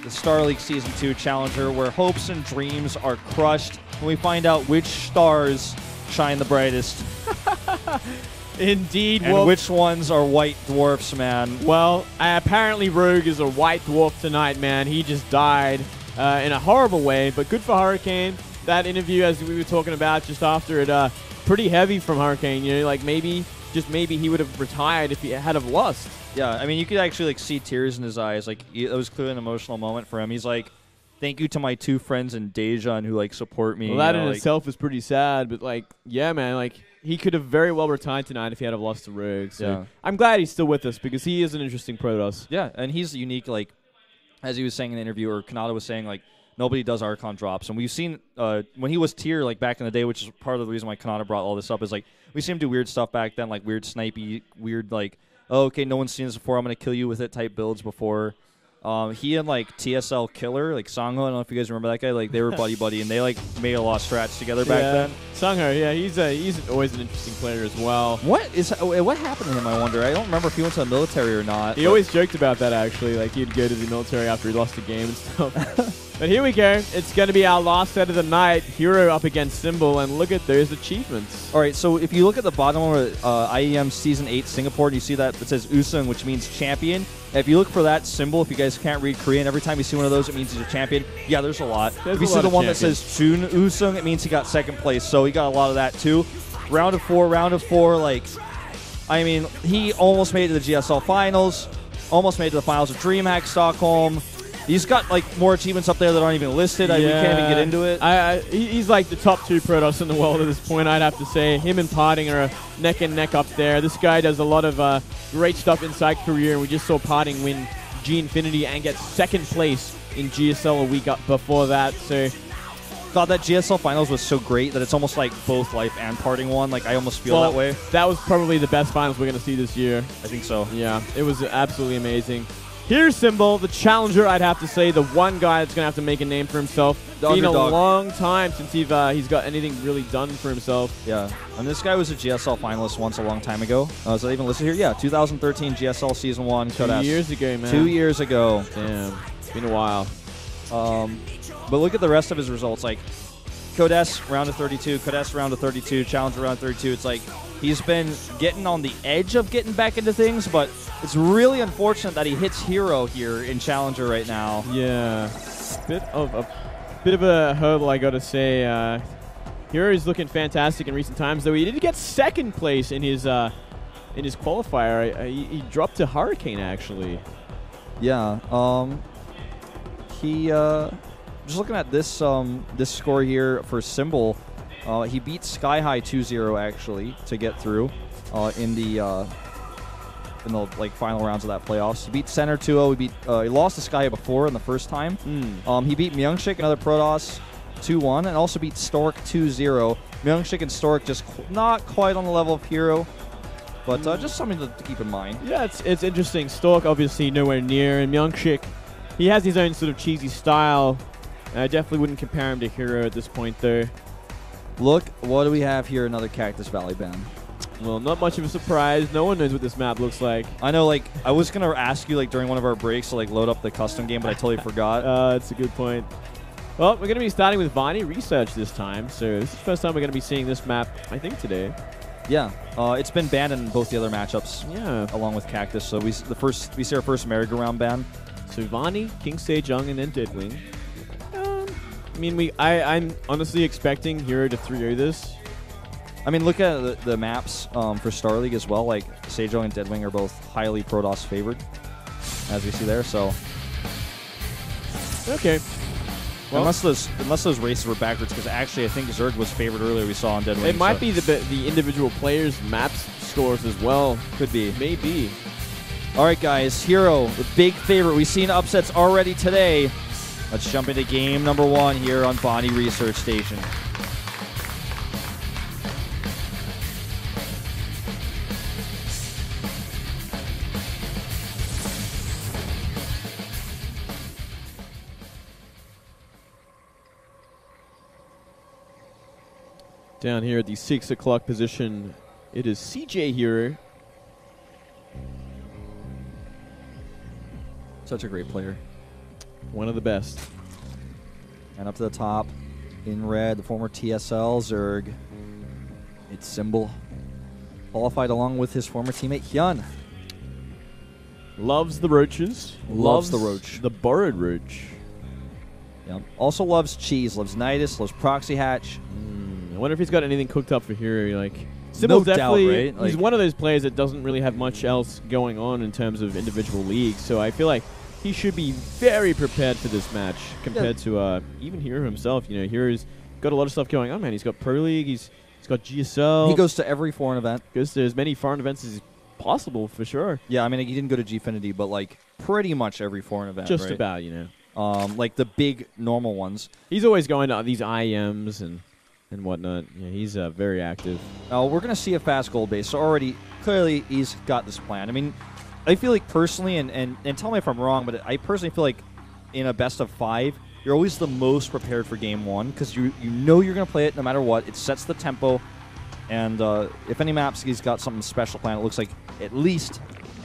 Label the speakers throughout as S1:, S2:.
S1: the Star League Season 2 Challenger, where hopes and dreams are crushed when we find out which stars shine the brightest.
S2: Indeed.
S1: And which ones are white dwarfs, man.
S2: Well, apparently Rogue is a white dwarf tonight, man. He just died in a horrible way, but good for Hurricane. That interview, as we were talking about just after it, pretty heavy from Hurricane. You know, like maybe, just maybe he would have retired if he had have lost.
S1: Yeah, I mean, you could actually like see tears in his eyes. Like, it was clearly an emotional moment for him. He's like, thank you to my 2 friends in Dejan who like support me.
S2: Well, that in itself is pretty sad, but like, yeah, man, like he could have very well retired tonight if he had have lost to Rogue. So
S1: yeah.
S2: I'm glad he's still with us because he is an interesting Protoss.
S1: Yeah, and he's unique. Like, as he was saying in the interview, or Kanata was saying, like, nobody does Archon drops. And we've seen when he was tier, like back in the day, which is part of the reason why Kanata brought all this up, is like we seen him do weird stuff back then, like weird snipey, weird like, oh, okay, no one's seen this before, I'm going to kill you with it type builds before. He and like TSL Killer, like Sangho, I don't know if you guys remember that guy, like they were buddy, and they like made a lot of strats together back then.
S2: Sangho, yeah, he's always an interesting player as well.
S1: What happened to him, I wonder? I don't remember if he went to the military or not.
S2: He always joked about that, actually, like he'd go to the military after he lost a game and stuff. But here we go. It's going to be our last set of the night. herO up against Symbol, and look at those achievements.
S1: All right, so if you look at the bottom of IEM Season 8 Singapore, and you see that it says Usung, which means champion. If you look for that symbol, if you guys can't read Korean, every time you see one of those, it means he's a champion. Yeah, there's a lot. If you see the one that says Chun Usung, it means he got 2nd place. So he got a lot of that, too. Round of four, like, I mean, he almost made it to the GSL Finals, almost made it to the finals of DreamHack Stockholm. He's got like more achievements up there that aren't even listed. We can't even get into it.
S2: He's like the top 2 Protoss in the world at this point, I'd have to say. Him and Parting are neck and neck up there. This guy does a lot of great stuff inside Korea, and we just saw Parting win G Infinity and get 2nd place in GSL a week up before that. So,
S1: God, that GSL Finals was so great that it's almost like both Life and Parting won. Like, I almost feel that way.
S2: That was probably the best finals we're going to see this year.
S1: I think so.
S2: Yeah, it was absolutely amazing. Here's Symbol, the challenger, I'd have to say, the one guy that's going to have to make a name for himself.
S1: The
S2: Been
S1: underdog.
S2: a long time since he's got anything really done for himself.
S1: Yeah, and this guy was a GSL finalist once a long time ago. Is that even listed here? Yeah, 2013 GSL Season 1.
S2: 2 years ago, man.
S1: 2 years ago.
S2: Damn, it's been a while.
S1: But look at the rest of his results. Like, Codes round of 32, Codes round of 32, Challenger round of 32. It's like he's been getting on the edge of getting back into things, but it's really unfortunate that he hits herO here in Challenger right now.
S2: Yeah, bit of a hurdle, I gotta say. herO is looking fantastic in recent times, though he did get 2nd place in his qualifier. He dropped to Hurricane, actually.
S1: Yeah. He just looking at this this score here for Symbol, he beat Sky High 2-0 actually to get through in the like final rounds of that playoffs. He beat Center 2-0. He lost to Sky High before in the first time. He beat Myungshik, another Protoss, 2-1, and also beat Stork 2-0. Myungshik and Stork just not quite on the level of herO, but just something to keep in mind.
S2: Yeah, it's interesting. Stork obviously nowhere near, and Myungshik, he has his own sort of cheesy style. I definitely wouldn't compare him to herO at this point, though.
S1: Look, what do we have here? Another Cactus Valley ban.
S2: Well, not much of a surprise. No one knows what this map looks like.
S1: I know, like, I was going to ask you, like, during one of our breaks to, like, load up the custom game, but I totally forgot.
S2: That's a good point. Well, we're going to be starting with Vani Research this time, so this is the first time we're going to be seeing this map, I think, today.
S1: Yeah, it's been banned in both the other matchups.
S2: Yeah.
S1: Along with Cactus, so we see our first merry-go-round ban.
S2: So Vani, King Sejong, and then Deadwing. I mean, I'm honestly expecting herO to 3-0 this.
S1: I mean, look at the maps for Star League as well. Like, Sejong and Deadwing are both highly Protoss favored, as we see there. So,
S2: okay. Well,
S1: unless those races were backwards, because actually I think Zerg was favored earlier. We saw on Deadwing.
S2: It might be the individual players' maps scores as well.
S1: Could be.
S2: Maybe.
S1: All right, guys. herO, the big favorite. We've seen upsets already today. Let's jump into game number 1 here on Vani Research Station.
S2: Down here at the 6 o'clock position, it is CJ herO.
S1: Such a great player.
S2: One of the best.
S1: And up to the top, in red, the former TSL, Zerg. It's Symbol. Qualified along with his former teammate, Hyun.
S2: Loves the roaches.
S1: Loves the roach.
S2: The borrowed roach.
S1: Yep. Also loves cheese, loves Nidus, loves Proxy Hatch.
S2: I wonder if he's got anything cooked up for herO. Like, Symbol's definitely,
S1: doubt, right?
S2: He's one of those players that doesn't really have much else going on in terms of individual leagues. So I feel like he should be very prepared for this match compared to even herO himself. You know, herO's got a lot of stuff going on, man. He's got Pro League. He's got GSL.
S1: He goes to every foreign event.
S2: Goes to as many foreign events as possible, for sure.
S1: Yeah, I mean, he didn't go to Gfinity, but like pretty much every foreign event.
S2: Just
S1: right?
S2: about, you know.
S1: Like the big normal ones.
S2: He's always going to these IEMs and whatnot. Yeah, he's very active.
S1: We're going to see a fast goal base. So already, clearly, he's got this plan. I mean, I feel like personally, and tell me if I'm wrong, but I personally feel like in a best of 5, you're always the most prepared for game 1 because you know you're going to play it no matter what. It sets the tempo. And if any maps he's got something special planned, it looks like at least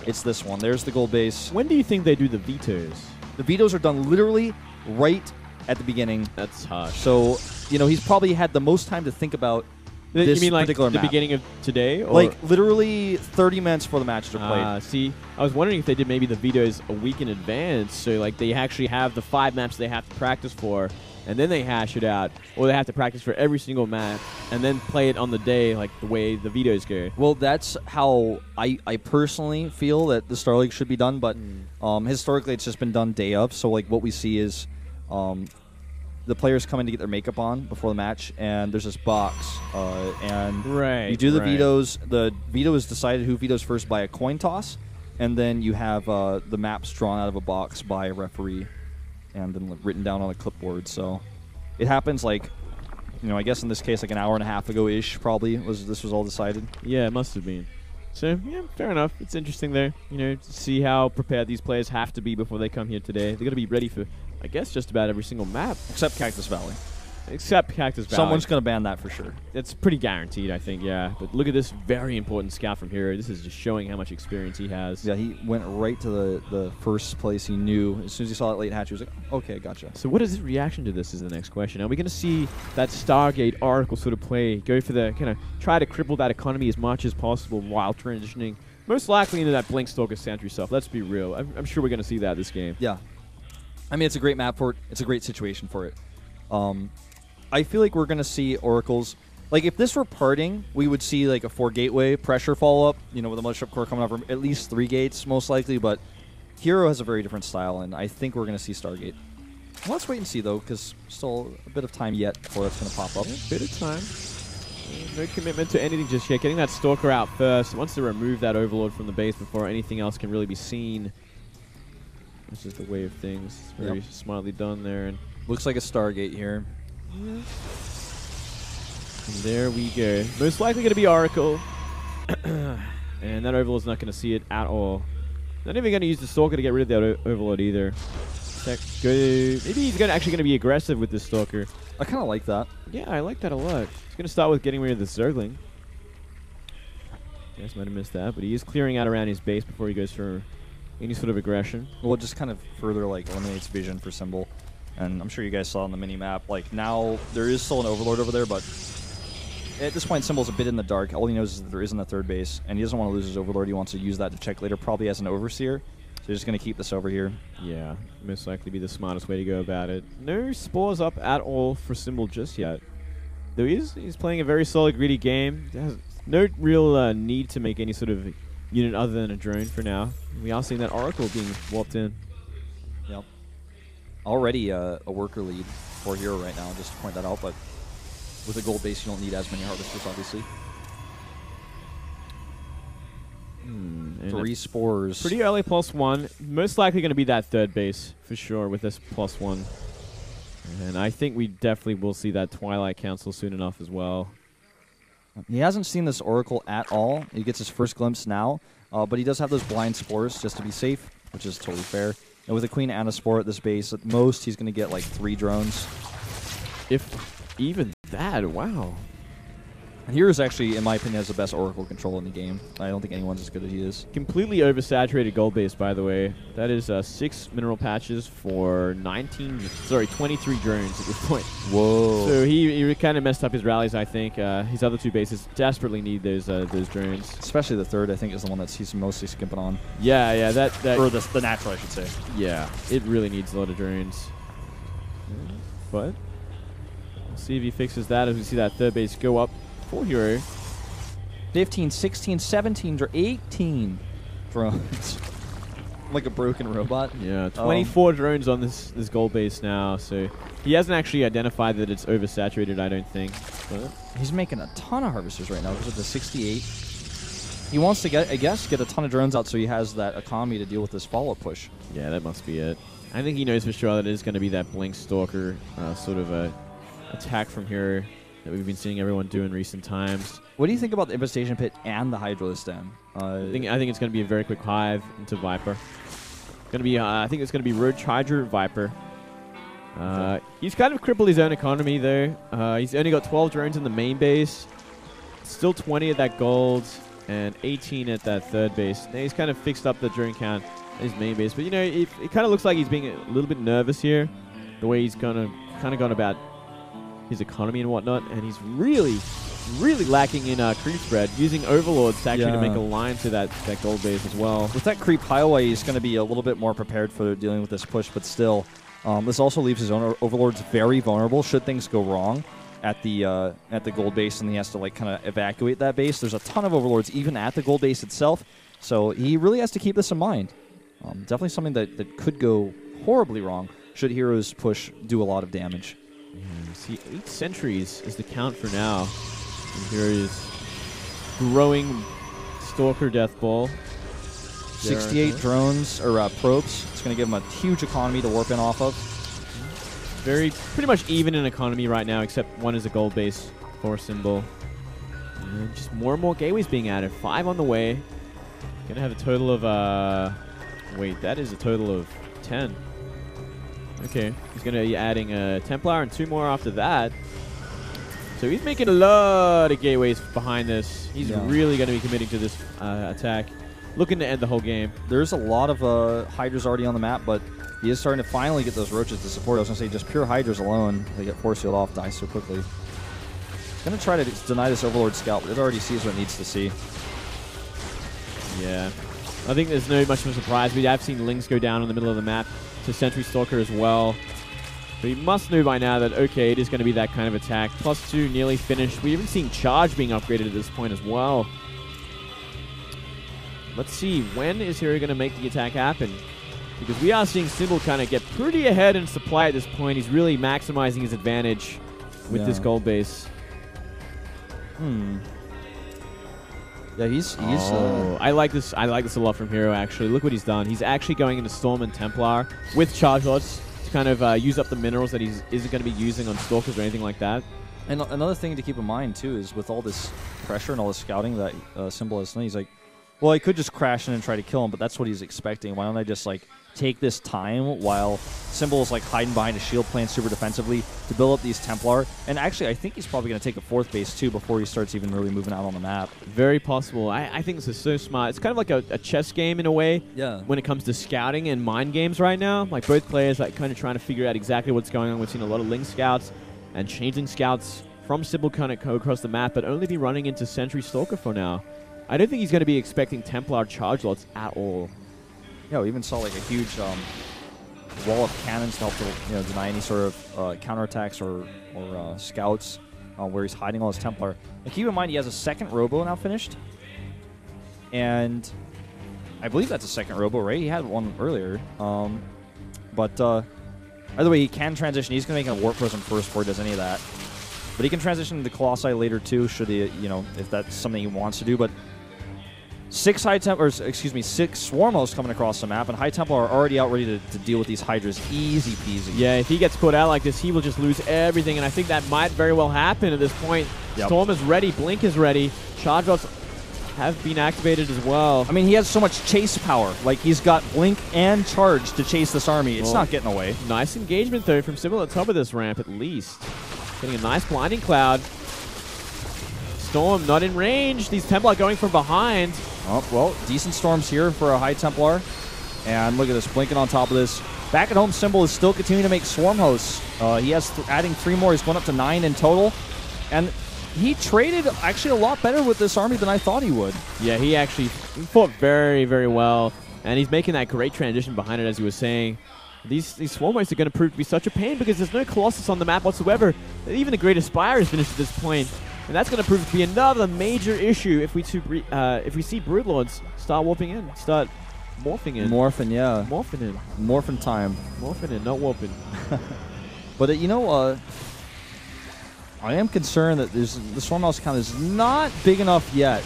S1: it's this one. There's the gold base.
S2: When do you think they do the vetoes?
S1: The vetoes are done literally right at the beginning.
S2: That's harsh.
S1: So, you know, he's probably had the most time to think about this
S2: you mean like
S1: particular
S2: the
S1: map.
S2: beginning of today? Or?
S1: Like literally 30 minutes before the matches are played.
S2: See, I was wondering if they did maybe the vetoes a week in advance, so like they actually have the 5 maps they have to practice for, and then they hash it out, or they have to practice for every single map, and then play it on the day like the way the vetoes go.
S1: Well, that's how I personally feel that the Star League should be done, but historically it's just been done day of, so like what we see is the players come in to get their makeup on before the match, and there's this box, and you do the vetoes. The veto is decided who vetoes first by a coin toss, and then you have the maps drawn out of a box by a referee and then written down on a clipboard. So it happens like, you know, I guess in this case like an hour and a half ago-ish probably this was all decided.
S2: Yeah, it must have been. So, yeah, fair enough. It's interesting there, you know, to see how prepared these players have to be before they come here today. They're going to be ready for, I guess, just about every single map.
S1: Except Cactus Valley.
S2: Except Cactus Valley.
S1: Someone's going to ban that for sure.
S2: It's pretty guaranteed, I think, yeah. But look at this very important scout from herO. This is just showing how much experience he has.
S1: Yeah, he went right to the first place he knew. As soon as he saw that late hatch, he was like, okay, gotcha.
S2: So what is his reaction to this is the next question. Are we going to see that Stargate Oracle sort of play, go for the kind of try to cripple that economy as much as possible while transitioning most likely into that Blink Stalker Sentry stuff? Let's be real. I'm sure we're going to see that this game.
S1: Yeah. I mean, it's a great map for it. It's a great situation for it. I feel like we're going to see Oracles. Like, if this were parting, we would see, like, a 4-gateway pressure follow-up, you know, with a Mothership Core coming up from at least 3 gates, most likely. But herO has a very different style, and I think we're going to see Stargate. Well, let's wait and see, though, because still a bit of time yet before that's going to pop up.
S2: Yeah, a bit of time. No commitment to anything just yet. Getting that Stalker out first. Wants to remove that Overlord from the base before anything else can really be seen. This is the way of things. It's very smartly done there. And
S1: looks like a Stargate here.
S2: Yeah. And there we go. Most likely going to be Oracle. And that Overlord's not going to see it at all. Not even going to use the Stalker to get rid of that Overlord either. Maybe he's actually going to be aggressive with this Stalker.
S1: I kind of like that.
S2: Yeah, I like that a lot. He's going to start with getting rid of the Zergling. Guess might have missed that, but he is clearing out around his base before he goes for any sort of aggression.
S1: Well, it just kind of further like eliminates vision for Symbol. And I'm sure you guys saw on the mini-map, like, now there is still an Overlord over there, but at this point, Symbol's a bit in the dark. All he knows is that there isn't a third base, and he doesn't want to lose his Overlord. He wants to use that to check later, probably as an Overseer. So he's just going to keep this over here.
S2: Yeah, most likely be the smartest way to go about it. No spores up at all for Symbol just yet. Though he's playing a very solid, greedy game. Has no real need to make any sort of unit other than a drone for now. We are seeing that Oracle being warped in.
S1: Yep. Already a worker lead for herO right now, just to point that out, but with a gold base, you don't need as many Harvesters, obviously. 3 spores.
S2: Pretty early +1. Most likely going to be that third base, for sure, with this +1. And I think we definitely will see that Twilight Council soon enough as well.
S1: He hasn't seen this Oracle at all. He gets his first glimpse now, but he does have those blind spores just to be safe, which is totally fair. And with a Queen and a Spore at this base, at most he's going to get like 3 drones.
S2: If even that, wow.
S1: And hero's actually, in my opinion, has the best Oracle control in the game. I don't think anyone's as good as he is.
S2: Completely oversaturated gold base, by the way. That is 6 mineral patches for 23 drones at this point.
S1: Whoa.
S2: So he kind of messed up his rallies, I think. His other 2 bases desperately need those drones.
S1: Especially the third, I think, is the one that he's mostly skipping on.
S2: Yeah, that
S1: or the natural, I should say.
S2: Yeah, it really needs a lot of drones. But we'll see if he fixes that as we see that third base go up for herO.
S1: 15, 16, 17, 18 drones. Like a broken robot.
S2: Yeah, 24 drones on this gold base now. So he hasn't actually identified that it's oversaturated, I don't think. But
S1: he's making a ton of harvesters right now. He's at the 68. He wants to get a ton of drones out so he has that economy to deal with this follow-up push.
S2: Yeah, that must be it. I think he knows for sure that it is going to be that Blink Stalker sort of a attack from herO that we've been seeing everyone do in recent times.
S1: What do you think about the Infestation Pit and the Hydro this time?
S2: I think it's going to be a very quick hive into Viper. Going to be I think it's going to be Roach Hydra Viper. He's kind of crippled his own economy though. He's only got 12 drones in the main base. Still 20 at that gold and 18 at that third base. Now he's kind of fixed up the drone count at his main base, but you know it kind of looks like he's being a little bit nervous here, the way he's kind of gone about his economy and whatnot, and he's really lacking in creep spread, using Overlords to actually to make a line to that gold base as well.
S1: With that creep highway, he's going to be a little bit more prepared for dealing with this push, but still, this also leaves his own Overlords very vulnerable should things go wrong at the gold base, and he has to like kind of evacuate that base. There's a ton of Overlords even at the gold base itself, so he really has to keep this in mind. Definitely something that could go horribly wrong should herO's push do a lot of damage.
S2: See, 8 sentries is the count for now. And here is growing Stalker Death Ball.
S1: 68 drones, or probes. It's going to give him a huge economy to warp in off of.
S2: Pretty much even in economy right now, except one is a gold base for Symbol. And just more and more gateways being added. 5 on the way. Going to have a total of, wait, that is a total of 10. Okay, he's going to be adding a Templar and 2 more after that. So he's making a lot of gateways behind this. He's really going to be committing to this attack. Looking to end the whole game.
S1: There's a lot of Hydras already on the map, but he is starting to finally get those Roaches to support. I was going to say, just pure Hydras alone, they get force field off, die so quickly. Going to try to deny this Overlord Scout, but it already sees what it needs to see.
S2: Yeah. I think there's no much of a surprise. We have seen Lings go down in the middle of the map to Sentry Stalker as well. But he must know by now that, okay, it is going to be that kind of attack. +2 nearly finished. We even seen Charge being upgraded at this point as well. Let's see, when is herO going to make the attack happen? Because we are seeing Symbol kind of get pretty ahead in supply at this point. He's really maximizing his advantage with this gold base.
S1: Yeah, he's
S2: I like this a lot from herO, actually. Look what he's done. He's actually going into Storm and Templar with Charge Lots to kind of use up the minerals that he isn't going to be using on Stalkers or anything like that.
S1: And another thing to keep in mind, too, is with all this pressure and all this scouting that Symbol has done, he's like, well, I could just crash in and try to kill him, but that's what he's expecting. Why don't I just, like, take this time while Symbol is, like, hiding behind a shield playing super defensively to build up these Templar? And actually, I think he's probably going to take a 4th base, too, before he starts even really moving out on the map.
S2: Very possible. I think this is so smart. It's kind of like a chess game in a way when it comes to scouting and mind games right now. Like, both players like kind of trying to figure out exactly what's going on. We've seen a lot of Ling Scouts and Changeling Scouts from Symbol kind of go across the map, but only be running into Sentry Stalker for now. I don't think he's going to be expecting Templar Charge Lots at all.
S1: Yeah, we even saw like a huge wall of cannons to help to, deny any sort of counterattacks or scouts where he's hiding all his Templar. And keep in mind, he has a 2nd Robo now finished. And I believe that's a 2nd Robo, right? He had one earlier. But either way, he can transition. He's going to make a Warp Prism first before he does any of that. But he can transition into Colossi later too, should he, if that's something he wants to do. But 6 Swarm Hosts coming across the map, and High Templar are already out ready to deal with these Hydras easy peasy.
S2: Yeah, if he gets caught out like this, he will just lose everything, and I think that might very well happen at this point. Yep. Storm is ready, Blink is ready, Charge Lots have been activated as well.
S1: I mean, he has so much chase power. Like, he's got Blink and Charge to chase this army. It's not getting away.
S2: Nice engagement, though, from Symbol at the top of this ramp, at least. Getting a nice Blinding Cloud. Storm not in range. These Templar going from behind.
S1: Oh, well, decent storms here for a high Templar. And look at this, blinking on top of this. Back at home, Symbol is still continuing to make swarm hosts. He has adding 3 more. He's going up to 9 in total. And he traded actually a lot better with this army than I thought he would.
S2: Yeah, he fought very, very well. And he's making that great transition behind it, as he was saying. These swarm hosts are going to prove to be such a pain because there's no Colossus on the map whatsoever. Even the Great Aspire is finished at this point. And that's going to prove to be another major issue if we see Broodlords start warping in, start morphing in.
S1: Morphing, yeah.
S2: Morphing in.
S1: Morphin time.
S2: Morphing in, not warping.
S1: But, you know, I am concerned that the swarm house count is not big enough yet.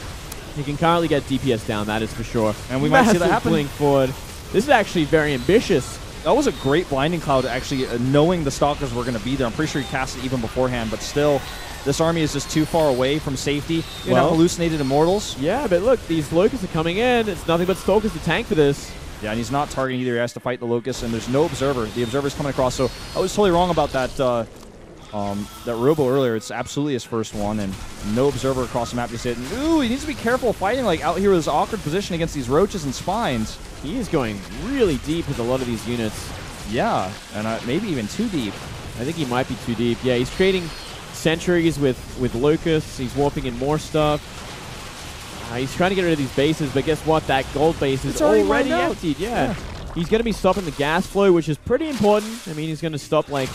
S2: He can currently get DPS down, that is for sure.
S1: And we might see that happen.
S2: Blink forward. This is actually very ambitious.
S1: That was a great blinding cloud, actually, knowing the Stalkers were going to be there. I'm pretty sure he cast it even beforehand, but still, this army is just too far away from safety. You know, hallucinated Immortals.
S2: Yeah, but look, these Locusts are coming in. It's nothing but Stalkers to tank for this.
S1: Yeah, and he's not targeting either. He has to fight the Locusts, and there's no Observer. The Observer's coming across, so I was totally wrong about that that Robo earlier. It's absolutely his first one, and no Observer across the map. Just hit. Ooh, he needs to be careful fighting like out here with his awkward position against these Roaches and Spines.
S2: He is going really deep with a lot of these units.
S1: Yeah, and maybe even too deep.
S2: I think he might be too deep. Yeah, he's trading sentries with Locusts. He's warping in more stuff. He's trying to get rid of these bases, but guess what? That gold base is already emptied. Yeah. He's going to be stopping the gas flow, which is pretty important. I mean, he's going to stop like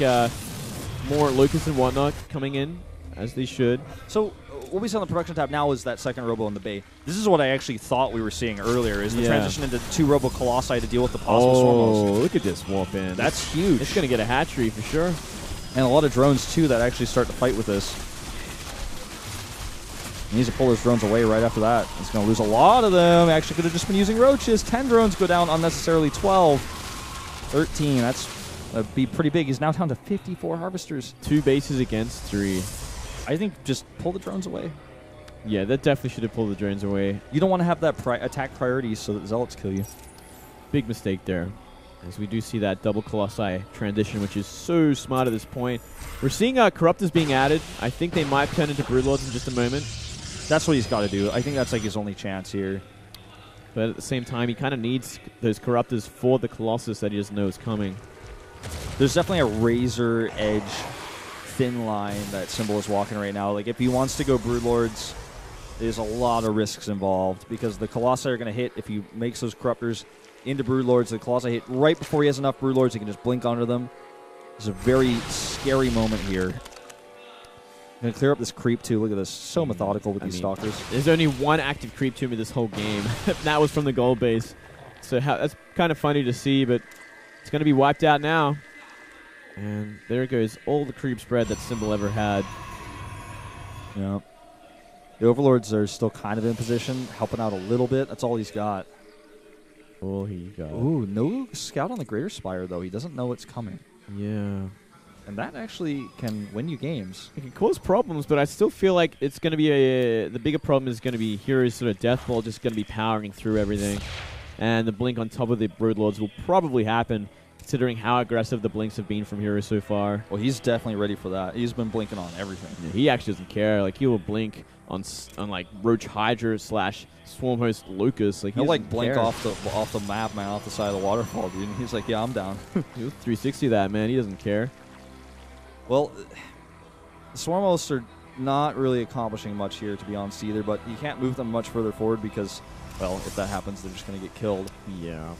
S2: more Locusts and whatnot coming in, as they should.
S1: So what we see on the production tab now is that second Robo in the bay. This is what I actually thought we were seeing earlier, is the transition into 2 Robo Colossi to deal with the possible swarm hosts.
S2: Look at this warp in.
S1: That's huge.
S2: It's going to get a hatchery for sure.
S1: And a lot of drones, too, that actually start to fight with this. He needs to pull his drones away right after that. He's going to lose a lot of them. Actually could have just been using Roaches. 10 drones go down unnecessarily. 12. 13. That'd be pretty big. He's now down to 54 Harvesters.
S2: 2 bases against 3.
S1: I think just pull the drones away.
S2: Yeah, that definitely should have pulled the drones away.
S1: You don't want to have that attack priority so that Zealots kill you.
S2: Big mistake there. As we do see that double Colossi transition, which is so smart at this point. We're seeing Corruptors being added. I think they might turn into Broodlords in just a moment.
S1: That's what he's got to do. I think that's like his only chance here.
S2: But at the same time, he kind of needs those Corruptors for the Colossus that he doesn't know is coming.
S1: There's definitely a razor edge thin line that Symbol is walking right now. Like, if he wants to go Broodlords, there's a lot of risks involved because the Colossi are going to hit if he makes those Corruptors into Broodlords. The Colossi hit right before he has enough Broodlords. He can just blink onto them. It's a very scary moment here. I'm going to clear up this creep, too. Look at this. So methodical with these Stalkers.
S2: There's only one active creep to me this whole game. That was from the gold base. So that's kind of funny to see, but it's going to be wiped out now. And there goes all the creep spread that Symbol ever had.
S1: Yeah. The Overlords are still kind of in position, helping out a little bit. That's all he's got.
S2: All he got.
S1: Ooh, no scout on the Greater Spire, though. He doesn't know it's coming.
S2: Yeah.
S1: And that actually can win you games.
S2: It can cause problems, but I still feel like it's going to be the bigger problem is going to be hero's sort of death ball just going to be powering through everything. And the blink on top of the Broodlords will probably happen, considering how aggressive the blinks have been from hero so far.
S1: Well, he's definitely ready for that. He's been blinking on everything.
S2: Yeah, he actually doesn't care. Like, he will blink on like Roach Hydra / Swarm Host Lucas. Like,
S1: he'll like blink off the map, man, off the side of the waterfall, dude. And he's like, yeah, I'm down.
S2: He'll 360 that, man. He doesn't care.
S1: Well, the Swarm Hosts are not really accomplishing much here, to be honest, either. But you can't move them much further forward because, well, if that happens, they're just going to get killed.
S2: Yeah.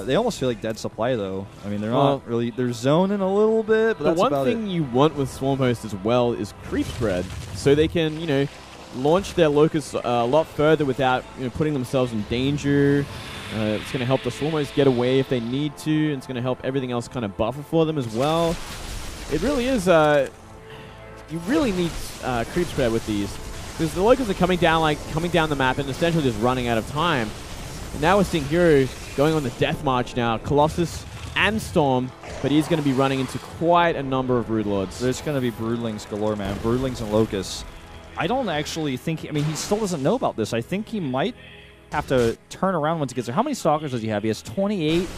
S1: They almost feel like dead supply, though. I mean, they're not really... They're zoning a little bit, but that's about it.
S2: The one thing you want with Swarm Host as well is creep spread. So they can, you know, launch their Locusts a lot further without, you know, putting themselves in danger. It's going to help the Swarm Host get away if they need to. And it's going to help everything else kind of buffer for them as well. It really is... you really need creep spread with these. Because the Locusts are coming down the map and essentially just running out of time. And now we're seeing hero going on the death march now. Colossus and Storm, but he's going to be running into quite a number of Broodlords.
S1: There's going to be Broodlings galore, man. Broodlings and Locusts. I don't actually think... I mean, he still doesn't know about this. I think he might have to turn around once he gets there. How many Stalkers does he have? He has 28.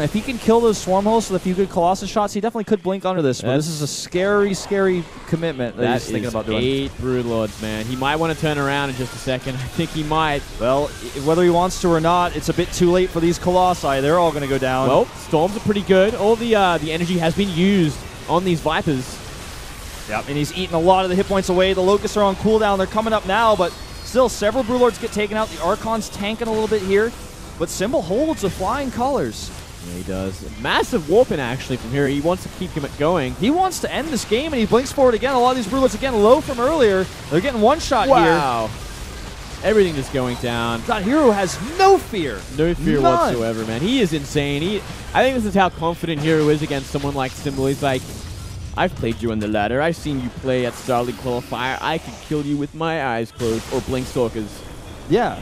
S1: If he can kill those swarm hosts with a few good Colossus shots, he definitely could blink under this. But this is a scary, scary commitment that he's thinking about doing.
S2: 8 Broodlords, man. He might want to turn around in just a second. I think he might.
S1: Well, whether he wants to or not, it's a bit too late for these Colossi. They're all going to go down.
S2: Well, Storms are pretty good. All the energy has been used on these Vipers.
S1: Yep, and he's eating a lot of the hit points away. The Locusts are on cooldown. They're coming up now, but still several Broodlords get taken out. The Archon's tanking a little bit here, but Symbol holds with flying colors.
S2: Yeah, he does. Massive warping, actually, from here. He wants to keep him going.
S1: He wants to end this game, and he blinks forward again. A lot of these Broodlords, again, low from earlier. They're getting one shot here.
S2: Wow. Everything just going down.
S1: That herO has no fear.
S2: No fear whatsoever, man. He is insane. I think this is how confident herO is against someone like Symbol. He's like, I've played you on the ladder. I've seen you play at Star League Qualifier. I could kill you with my eyes closed. Or Blink Stalkers.
S1: Yeah.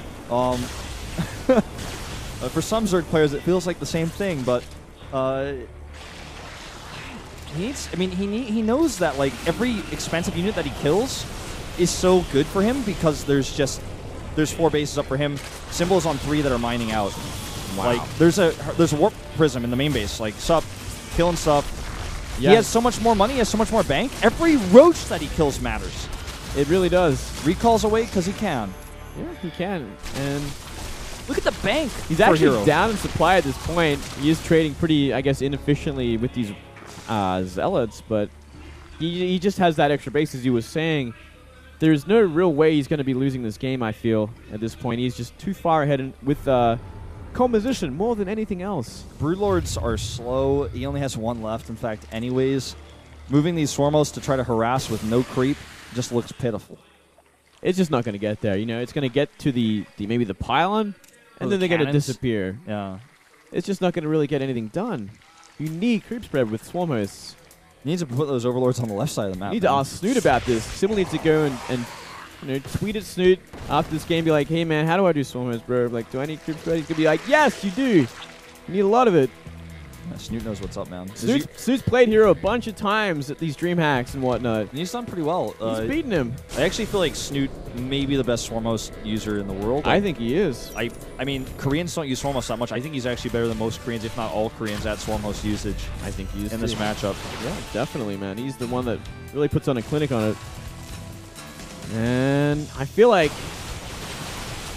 S1: For some Zerg players, it feels like the same thing, but he knows that like every expensive unit that he kills is so good for him because there's 4 bases up for him. Symbol is on 3 that are mining out.
S2: Wow.
S1: Like there's a warp prism in the main base. Like sup, killing stuff.
S2: Yeah.
S1: He has so much more money. He has so much more bank. Every roach that he kills matters.
S2: It really does.
S1: Recalls away because he can.
S2: Yeah, he can. And
S1: look at the bank.
S2: He's actually down in supply at this point. He is trading pretty, I guess, inefficiently with these Zealots, but he just has that extra base, as you were saying. There's no real way he's going to be losing this game, I feel, at this point. He's just too far ahead with composition more than anything else.
S1: Broodlords are slow. He only has 1 left, in fact, anyways. Moving these Swarmos to try to harass with no creep just looks pitiful.
S2: It's just not going to get there. You know, it's going to get to maybe the pylon, and then they're going to disappear.
S1: Yeah.
S2: It's just not going to really get anything done. You need creep spread with swarm hosts.
S1: You need to put those overlords on the left side of the map.
S2: You need to ask Snoot about this. Symbol needs to go and tweet at Snoot after this game. Be like, hey man, how do I do swarm hosts, bro? Like, do I need creep spread? He's gonna be like, yes, you do. You need a lot of it.
S1: Yeah, Snoot knows what's up, man.
S2: Snoot's played herO a bunch of times at these dream hacks and whatnot.
S1: And he's done pretty well.
S2: He's beaten him.
S1: I actually feel like Snoot may be the best Swarmos user in the world.
S2: I think he is.
S1: I mean, Koreans don't use Swarmos that much. I think he's actually better than most Koreans, if not all Koreans, at Swarmos usage.
S2: I think he is
S1: in this matchup.
S2: Yeah, definitely, man. He's the one that really puts on a clinic on it. And I feel like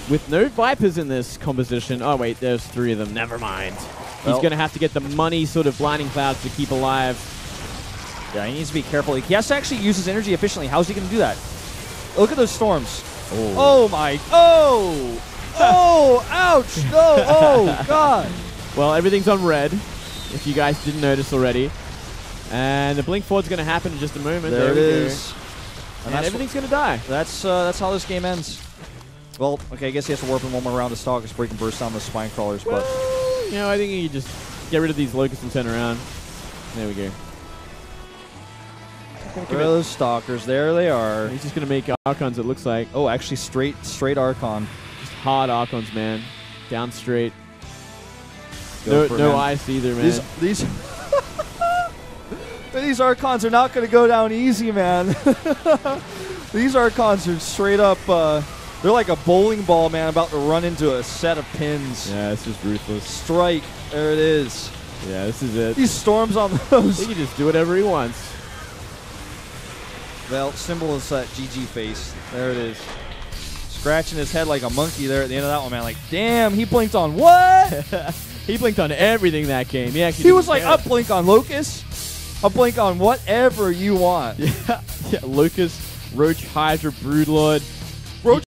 S2: with no Vipers in this composition... Oh, wait, there's 3 of them. Never mind. He's going to have to get the money sort of blinding clouds to keep alive.
S1: Yeah, he needs to be careful. He has to actually use his energy efficiently. How's he going to do that? Look at those storms. Oh my. Oh! Oh! Ouch! No! Oh, God!
S2: Well, everything's on red, if you guys didn't notice already. And the blink forward's going to happen in just a moment.
S1: There it is.
S2: And everything's going to die.
S1: That's how this game ends. Well, okay, I guess he has to warp in one more round of Stalkers before he can burst down the spine crawlers, but...
S2: You know, I think you just get rid of these Locusts and turn around. There we go.
S1: Where are those Stalkers? There they are.
S2: He's just going to make Archons, it looks like.
S1: Oh, actually, straight Archon.
S2: Just hard Archons, man. Down straight. No ice either, man.
S1: These these Archons are not going to go down easy, man. These Archons are straight up... they're like a bowling ball, man, about to run into a set of pins.
S2: Yeah, it's just ruthless.
S1: Strike. There it is.
S2: Yeah, this is it.
S1: These storms on those.
S2: He can just do whatever he wants.
S1: Well, Symbol is that GG face. There it is. Scratching his head like a monkey there at the end of that one, man. Like, damn, he blinked on what?
S2: He blinked on everything that game.
S1: He was like, up blink on Locust. Up blink on whatever you want.
S2: Yeah, Locust, Roach, Hydra, Broodlord.
S1: Roach